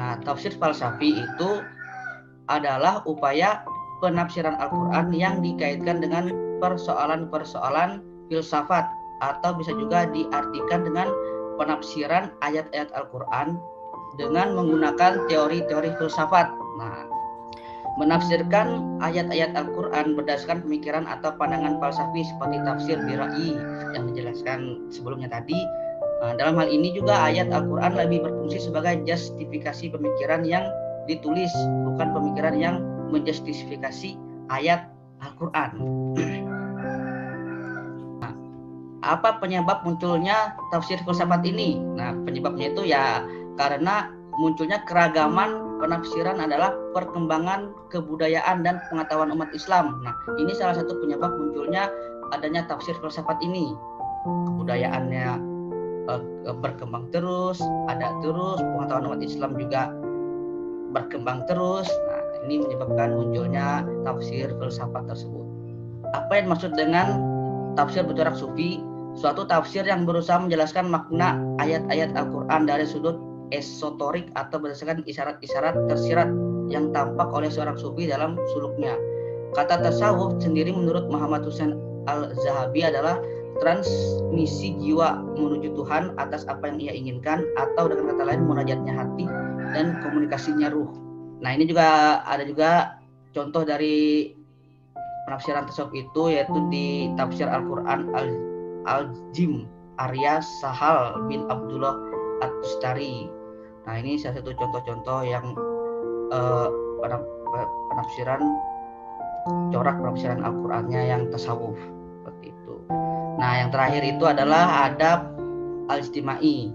Nah, tafsir falsafi itu adalah upaya penafsiran Al-Quran yang dikaitkan dengan persoalan-persoalan filsafat, atau bisa juga diartikan dengan penafsiran ayat-ayat Al-Quran dengan menggunakan teori-teori filsafat. Nah, menafsirkan ayat-ayat Al-Quran berdasarkan pemikiran atau pandangan falsafi seperti tafsir birai yang dijelaskan sebelumnya tadi. Dalam hal ini juga ayat Al-Quran lebih berfungsi sebagai justifikasi pemikiran yang ditulis, bukan pemikiran yang menjustifikasi ayat Al-Quran. Nah, apa penyebab munculnya tafsir filsafat ini? Nah, penyebabnya itu ya karena munculnya keragaman penafsiran adalah perkembangan kebudayaan dan pengetahuan umat Islam. Nah, ini salah satu penyebab munculnya adanya tafsir filsafat ini. Kebudayaannya berkembang terus, ada terus, pengetahuan umat Islam juga berkembang terus. Nah, ini menyebabkan munculnya tafsir filsafat tersebut. Apa yang dimaksud dengan tafsir bercorak sufi? Suatu tafsir yang berusaha menjelaskan makna ayat-ayat Al-Quran dari sudut esoterik atau berdasarkan isyarat-isyarat tersirat yang tampak oleh seorang sufi dalam suluknya. Kata tasawuf sendiri menurut Muhammad Husain Al-Zahabi adalah transmisi jiwa menuju Tuhan atas apa yang ia inginkan, atau dengan kata lain munajatnya hati dan komunikasinya ruh. Nah, ini juga ada juga contoh dari penafsiran tasawuf itu, yaitu di tafsir Al-Quran Al-Jim Arya Sahal bin Abdullah At-Tustari. Nah, ini salah satu contoh-contoh yang penafsiran corak penafsiran Al-Qurannya yang tasawuf seperti itu. Nah, yang terakhir itu adalah adab al-ijtimai,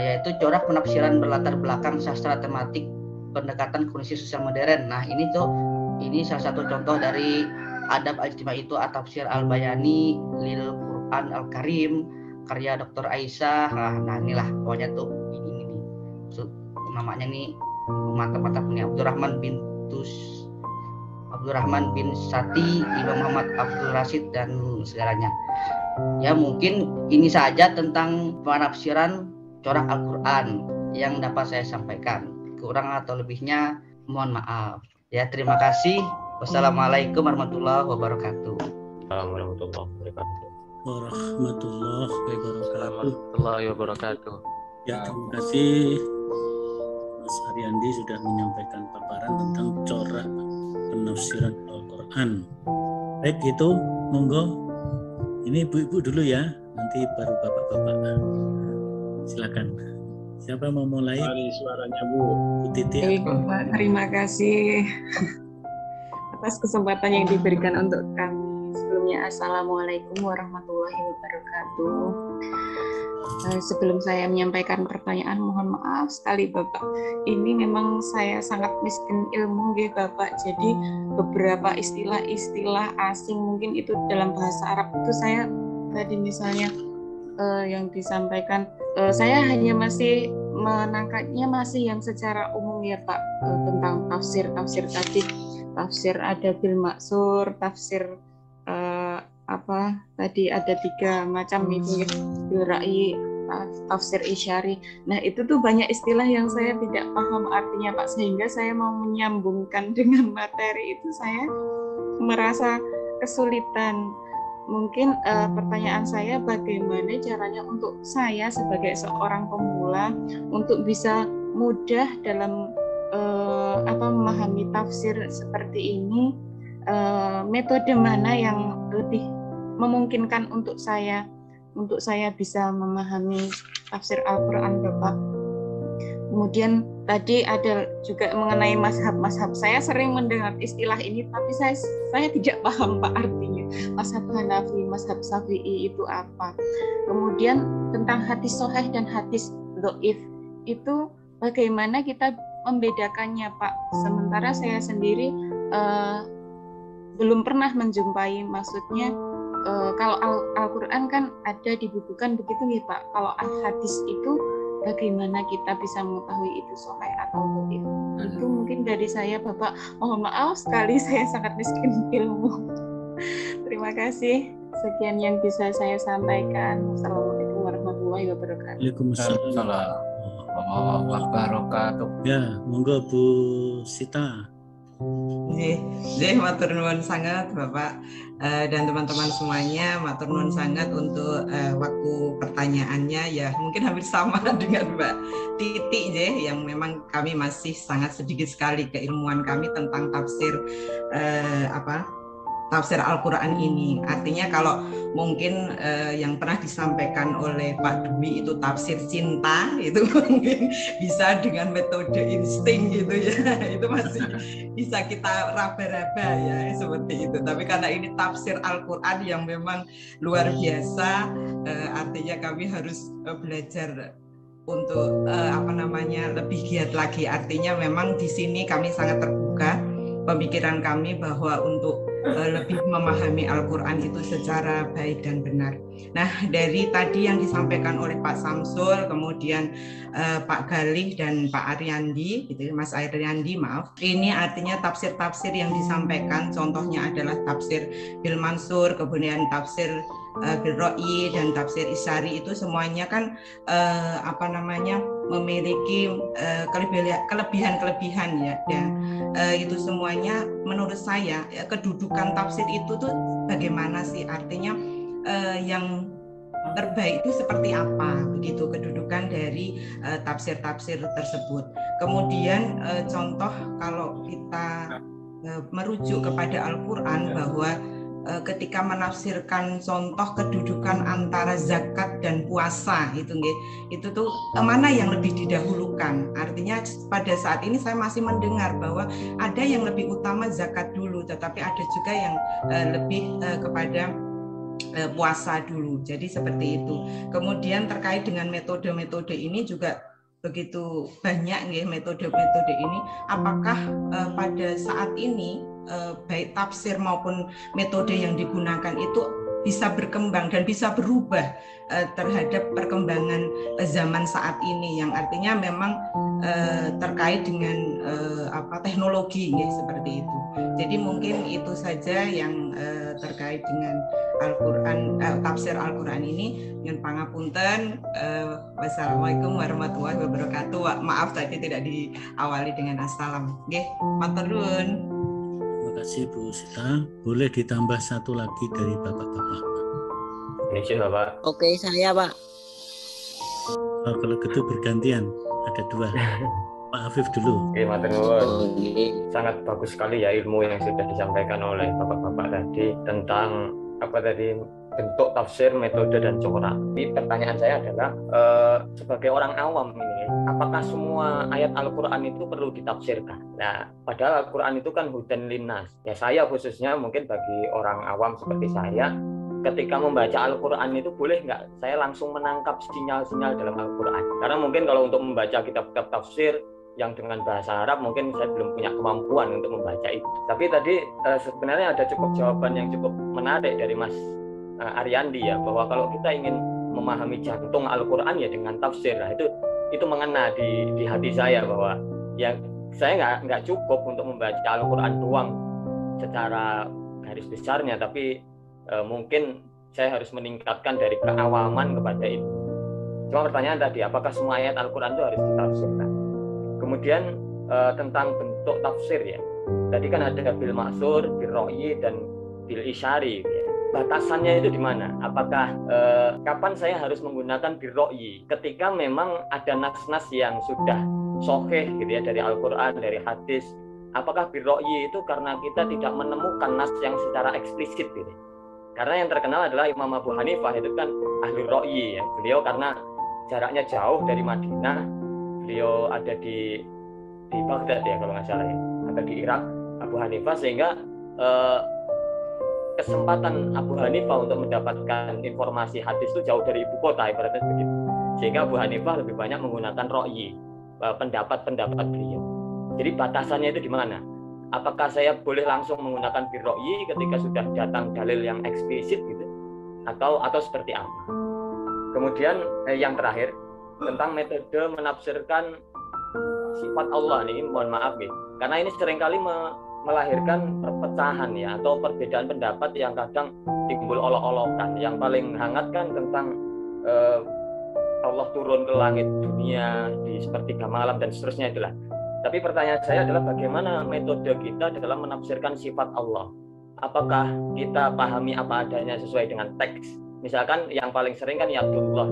yaitu corak penafsiran berlatar belakang sastra tematik pendekatan kondisi sosial modern. Nah, ini salah satu contoh dari adab al-ijtimai itu At-Tafsir Al-Bayani lil Quran Al-Karim karya Dr. Aisyah. Nah, inilah pokoknya tuh ini namanya nih mantap-mantap nih, Abdurrahman bin Sati, Imam Muhammad Abdul Rasid dan segalanya. Ya, mungkin ini saja tentang penafsiran corak Al-Quran yang dapat saya sampaikan. Kurang atau lebihnya mohon maaf. Ya, terima kasih. Wassalamualaikum warahmatullahi wabarakatuh. Warahmatullahi wabarakatuh. Ya, terima kasih Mas Ariandi sudah menyampaikan paparan tentang corak penafsiran Al-Quran. Baik, itu monggo. Ini ibu-ibu dulu ya, nanti baru bapak-bapak. Silakan. Siapa mau mulai? Mari suaranya Bu Titi. Baik, Bapak, terima kasih atas kesempatan yang diberikan untuk kami. Sebelumnya, Assalamualaikum warahmatullahi wabarakatuh. Sebelum saya menyampaikan pertanyaan, mohon maaf sekali Bapak. Ini memang saya sangat miskin ilmu ya Bapak. Jadi beberapa istilah-istilah asing mungkin itu dalam bahasa Arab itu saya tadi misalnya yang disampaikan, saya hanya masih menangkapnya masih yang secara umum ya Pak, tentang tafsir tadi. Tafsir ada bil maksur, tafsir tadi ada 3 macam itu, bil ra'i, tafsir isyari. Nah, itu tuh banyak istilah yang saya tidak paham artinya Pak, sehingga saya mau menyambungkan dengan materi itu saya merasa kesulitan. Mungkin pertanyaan saya, bagaimana caranya untuk saya sebagai seorang pemula untuk bisa mudah dalam memahami tafsir seperti ini, metode mana yang lebih memungkinkan untuk saya bisa memahami tafsir Al-Quran Bapak. Kemudian tadi ada juga mengenai mazhab. Saya sering mendengar istilah ini, tapi saya tidak paham Pak artinya. Mazhab Hanafi, mazhab Syafi'i itu apa? Kemudian tentang hadis sahih dan hadis dhaif itu bagaimana kita membedakannya Pak? Sementara saya sendiri belum pernah menjumpai, maksudnya kalau Al-Quran kan ada dibukukan begitu nih Pak. Kalau hadis itu bagaimana kita bisa mengetahui itu sahih atau dhaif? Itu mungkin dari saya Bapak. Mohon maaf sekali saya sangat miskin ilmu. Terima kasih. Sekian yang bisa saya sampaikan. Assalamualaikum warahmatullahi wabarakatuh. Waalaikumsalam. warahmatullahi wabarakatuh. Ya, monggo Bu Sita. Nggih, matur nuwun sangat Bapak dan teman-teman semuanya. Matur nuwun sangat untuk waktu pertanyaannya, ya mungkin hampir sama dengan Mbak Titi nggih, yang memang kami masih sangat sedikit sekali keilmuan kami tentang tafsir tafsir Al-Quran ini. Artinya kalau mungkin yang pernah disampaikan oleh Pak Dwi itu tafsir cinta, itu mungkin bisa dengan metode insting gitu ya, itu masih bisa kita raba-raba ya seperti itu. Tapi karena ini tafsir Al-Quran yang memang luar biasa, artinya kami harus belajar untuk lebih giat lagi. Artinya memang di sini kami sangat terbuka pemikiran kami bahwa untuk lebih memahami Al-Quran itu secara baik dan benar. Nah, dari tadi yang disampaikan oleh Pak Samsul, kemudian Pak Galih dan Pak Ariandi, gitu, Mas Ariandi, maaf. Ini artinya tafsir-tafsir yang disampaikan, contohnya adalah tafsir Bil Mansur, kemudian tafsir Bil Ro'i dan tafsir Isyari, itu semuanya kan memiliki kelebihan-kelebihan ya. Dan itu semuanya menurut saya kedudukan tafsir itu tuh bagaimana sih, artinya yang terbaik itu seperti apa, begitu kedudukan dari tafsir-tafsir tersebut. Kemudian contoh kalau kita merujuk kepada Al-Quran bahwa ketika menafsirkan contoh kedudukan antara zakat dan puasa itu tuh mana yang lebih didahulukan. Artinya pada saat ini saya masih mendengar bahwa ada yang lebih utama zakat dulu, tetapi ada juga yang lebih kepada puasa dulu. Jadi seperti itu. Kemudian terkait dengan metode-metode ini juga begitu banyak metode-metode ini. Apakah pada saat ini baik tafsir maupun metode yang digunakan itu bisa berkembang dan bisa berubah terhadap perkembangan zaman saat ini, yang artinya memang terkait dengan teknologi seperti itu. Jadi mungkin itu saja yang terkait dengan Al-Quran, tafsir Al-Quran ini. Dengan pangapunten, wassalamualaikum warahmatullahi wabarakatuh. Maaf tadi tidak diawali dengan assalam. Nggih, matur nuwun. Terima kasih Bu Sita. Boleh ditambah satu lagi dari Bapak-bapak? Izin Bapak. Oke, saya Pak. Kalau gitu bergantian, ada dua. Pak Afif dulu. Oke, matur nuwun. Sangat bagus sekali ya ilmu yang sudah disampaikan oleh Bapak-bapak tadi tentang bentuk tafsir, metode dan corak. Ini pertanyaan saya adalah sebagai orang awam ini, apakah semua ayat Al-Quran itu perlu ditafsirkan? Nah, padahal Al-Quran itu kan hudan linnas. Ya, saya khususnya mungkin bagi orang awam seperti saya, ketika membaca Al-Quran itu boleh nggak saya langsung menangkap sinyal-sinyal dalam Al-Quran? Karena mungkin kalau untuk membaca kitab-kitab tafsir yang dengan bahasa Arab mungkin saya belum punya kemampuan untuk membaca itu. Tapi tadi sebenarnya ada cukup jawaban yang cukup menarik dari Mas Ariandi ya, bahwa kalau kita ingin memahami jantung Al-Quran ya dengan tafsir. Nah, itu mengena di hati saya, bahwa ya saya nggak cukup untuk membaca Al-Quran doang secara garis besarnya, tapi mungkin saya harus meningkatkan dari keawaman kepada itu. Cuma pertanyaan tadi, apakah semua ayat Al-Quran itu harus ditafsirkan? Kemudian tentang bentuk tafsir ya, tadi kan ada bil maksur, bil ro'i dan bil isyari ya. Batasannya itu di mana? Apakah kapan saya harus menggunakan bil ro'i? Ketika memang ada nas-nas yang sudah sahih gitu ya, dari Al-Quran, dari hadis. Apakah bil ro'i itu karena kita tidak menemukan nas yang secara eksplisit gitu? Karena yang terkenal adalah Imam Abu Hanifah, itu kan ahli ro'i ya. Beliau karena jaraknya jauh dari Madinah, beliau ada di Baghdad ya kalau nggak salah ya, atau di Irak, Abu Hanifah, sehingga kesempatan Abu Hanifah untuk mendapatkan informasi hadis itu jauh dari ibu kota, ibaratnya begitu. Sehingga Abu Hanifah lebih banyak menggunakan ro'i, pendapat-pendapat beliau. Jadi batasannya itu di mana? Apakah saya boleh langsung menggunakan bil ro'i ketika sudah datang dalil yang eksplisit gitu, atau seperti apa? Kemudian yang terakhir tentang metode menafsirkan sifat Allah nih, mohon maaf nih, karena ini seringkali melahirkan perpecahan ya, atau perbedaan pendapat yang kadang timbul olok-olokan. Yang paling hangat kan tentang Allah turun ke langit dunia di sepertiga malam dan seterusnya itulah. Tapi pertanyaan saya adalah bagaimana metode kita dalam menafsirkan sifat Allah? Apakah kita pahami apa adanya sesuai dengan teks? Misalkan yang paling sering kan yadullah,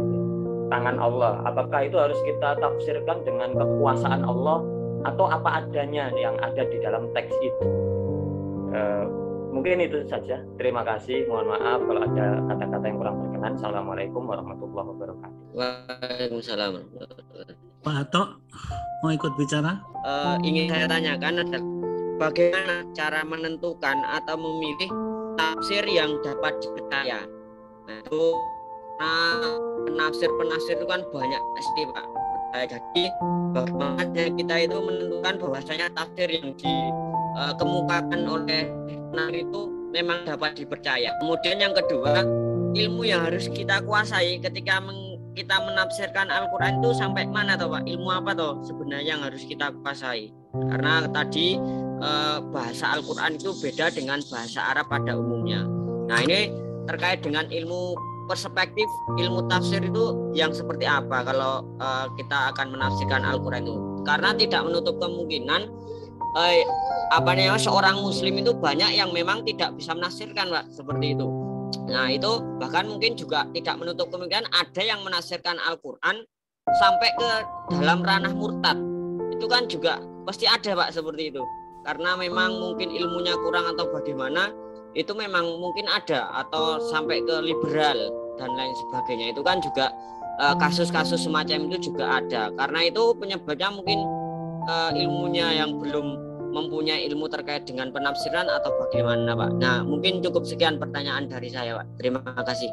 tangan Allah. Apakah itu harus kita tafsirkan dengan kekuasaan Allah atau apa adanya yang ada di dalam teks itu? Mungkin itu saja. Terima kasih. Mohon maaf kalau ada kata-kata yang kurang berkenan. Assalamualaikum warahmatullahi wabarakatuh. Waalaikumsalam. Pak Atok mau ikut bicara? Ingin saya tanyakan adalah bagaimana cara menentukan atau memilih tafsir yang dapat dipercaya. Nah, itu penafsir itu kan banyak pasti Pak. Jadi bagaimana kita itu menentukan bahwasanya tafsir yang dikemukakan oleh penafsir itu memang dapat dipercaya. Kemudian yang kedua, ilmu yang harus kita kuasai ketika kita menafsirkan Al-Quran itu sampai mana toh Pak? Ilmu apa toh sebenarnya yang harus kita kuasai? Karena tadi bahasa Al-Quran itu beda dengan bahasa Arab pada umumnya. Nah ini terkait dengan ilmu perspektif, ilmu tafsir itu yang seperti apa kalau kita akan menafsirkan Al-Quran itu? Karena tidak menutup kemungkinan seorang muslim itu banyak yang memang tidak bisa menafsirkan Pak, seperti itu. Nah itu bahkan mungkin juga tidak menutup kemungkinan ada yang menafsirkan Al-Quran sampai ke dalam ranah murtad. Itu kan juga pasti ada Pak seperti itu. Karena memang mungkin ilmunya kurang atau bagaimana, itu memang mungkin ada, atau sampai ke liberal dan lain sebagainya. Itu kan juga kasus-kasus semacam itu juga ada. Karena itu penyebabnya mungkin ilmunya yang belum mempunyai ilmu terkait dengan penafsiran atau bagaimana Pak. Nah mungkin cukup sekian pertanyaan dari saya Pak. Terima kasih.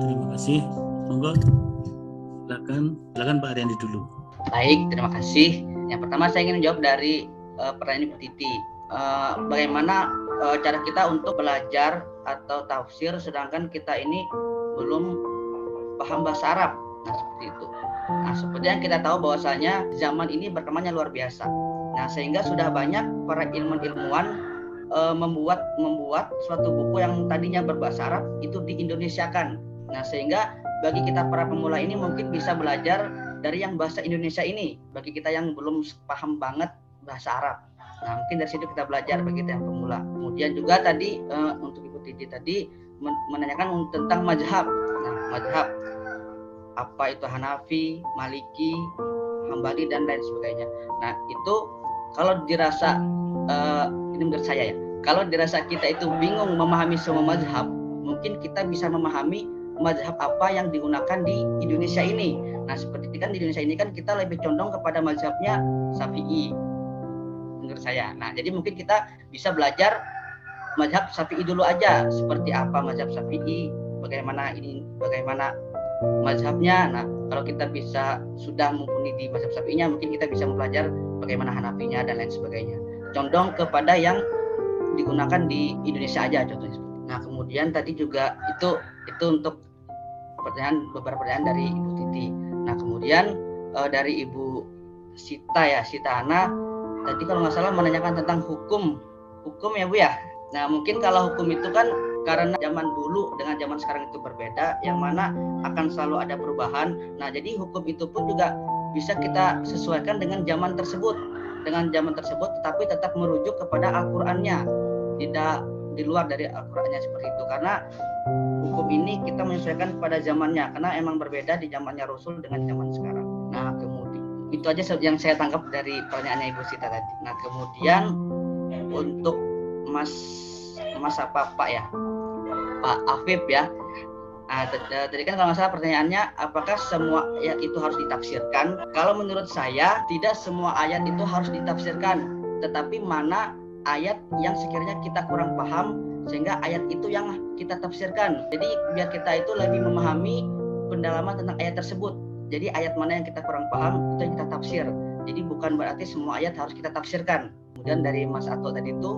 Terima kasih. Monggo. Silakan Pak Ariandi dulu. Baik, terima kasih. Yang pertama saya ingin menjawab dari pertanyaan Ibu Titi. Bagaimana cara kita untuk belajar atau tafsir sedangkan kita ini belum paham bahasa Arab. Nah seperti itu. Nah seperti yang kita tahu bahwasanya zaman ini berkembangnya luar biasa. Nah sehingga sudah banyak para ilmuwan membuat suatu buku yang tadinya berbahasa Arab itu diindonesiakan. Nah sehingga bagi kita para pemula ini mungkin bisa belajar dari yang bahasa Indonesia ini bagi kita yang belum paham banget bahasa Arab. Nah mungkin dari situ kita belajar bagi kita yang pemula. Kemudian juga tadi untuk Ibu Titi tadi menanyakan tentang mazhab. Nah mazhab apa itu Hanafi, Maliki, Hambali dan lain sebagainya. Nah itu kalau dirasa ini menurut saya ya, kalau dirasa kita itu bingung memahami semua mazhab, mungkin kita bisa memahami mazhab apa yang digunakan di Indonesia ini. Nah seperti kan di Indonesia ini kan kita lebih condong kepada mazhabnya Syafi'i menurut saya. Nah jadi mungkin kita bisa belajar mazhab Syafi'i dulu aja, seperti apa mazhab Syafi'i, bagaimana mazhabnya. Nah kalau kita sudah mumpuni di mazhab Syafi'inya, mungkin kita bisa mempelajari bagaimana Hanafinya dan lain sebagainya. Condong kepada yang digunakan di Indonesia aja contohnya. Nah kemudian tadi juga itu untuk beberapa pertanyaan dari Ibu Titi. Nah kemudian dari Ibu Sita Ana tadi kalau nggak salah menanyakan tentang hukum ya Bu ya. Nah mungkin kalau hukum itu kan karena zaman dulu dengan zaman sekarang itu berbeda, yang mana akan selalu ada perubahan. Nah jadi hukum itu pun juga bisa kita sesuaikan dengan zaman tersebut, tetapi tetap merujuk kepada Al-Qur'annya, tidak di luar dari Al-Qur'annya seperti itu. Karena hukum ini kita menyesuaikan pada zamannya, karena emang berbeda di zamannya Rasul dengan zaman sekarang. Nah kemudian itu aja yang saya tangkap dari pertanyaannya Ibu Sita tadi. Nah kemudian untuk Mas Pak ya, Pak Afif ya. Nah, tadi kan kalau nggak salah pertanyaannya apakah semua ayat itu harus ditafsirkan? Kalau menurut saya tidak semua ayat itu harus ditafsirkan, tetapi mana ayat yang sekiranya kita kurang paham sehingga ayat itu yang kita tafsirkan. Jadi biar kita itu lebih memahami pendalaman tentang ayat tersebut. Jadi ayat mana yang kita kurang paham itu yang kita tafsir. Jadi bukan berarti semua ayat harus kita tafsirkan. Kemudian dari Mas Ato tadi itu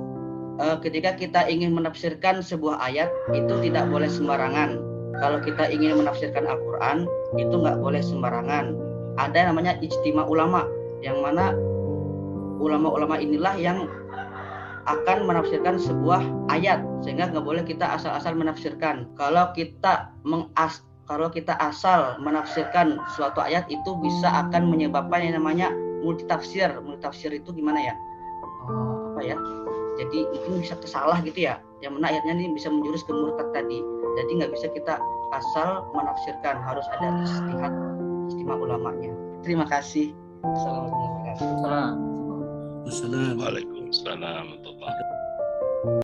ketika kita ingin menafsirkan sebuah ayat itu tidak boleh sembarangan. Kalau kita ingin menafsirkan Al-Quran itu nggak boleh sembarangan. Ada namanya ijtima ulama, yang mana ulama-ulama inilah yang akan menafsirkan sebuah ayat, sehingga nggak boleh kita asal-asal menafsirkan. Kalau kita kalau kita asal menafsirkan suatu ayat itu bisa akan menyebabkan yang namanya multitafsir. Multitafsir itu gimana ya? Apa ya? Jadi mungkin bisa kesalah gitu ya. Yang mana ayatnya ini bisa menjurus ke murtad tadi. Jadi nggak bisa kita asal menafsirkan, harus ada istimewa ulamanya. Terima kasih. Assalamualaikum warahmatullahi wabarakatuh. Wassalamualaikum. Waalaikumsalam warahmatullahi wabarakatuh.